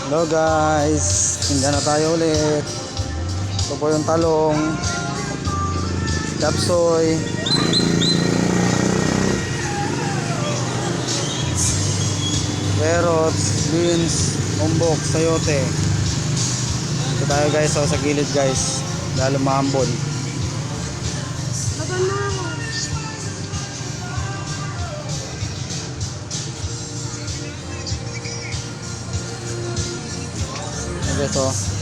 Hello guys, tingnan na tayo ulit. Ito po yung talong, chapsoy, carrots, beans, umbok, sayote. Ito tayo guys, sa gilid guys, dahil umahambol. Guys, oh.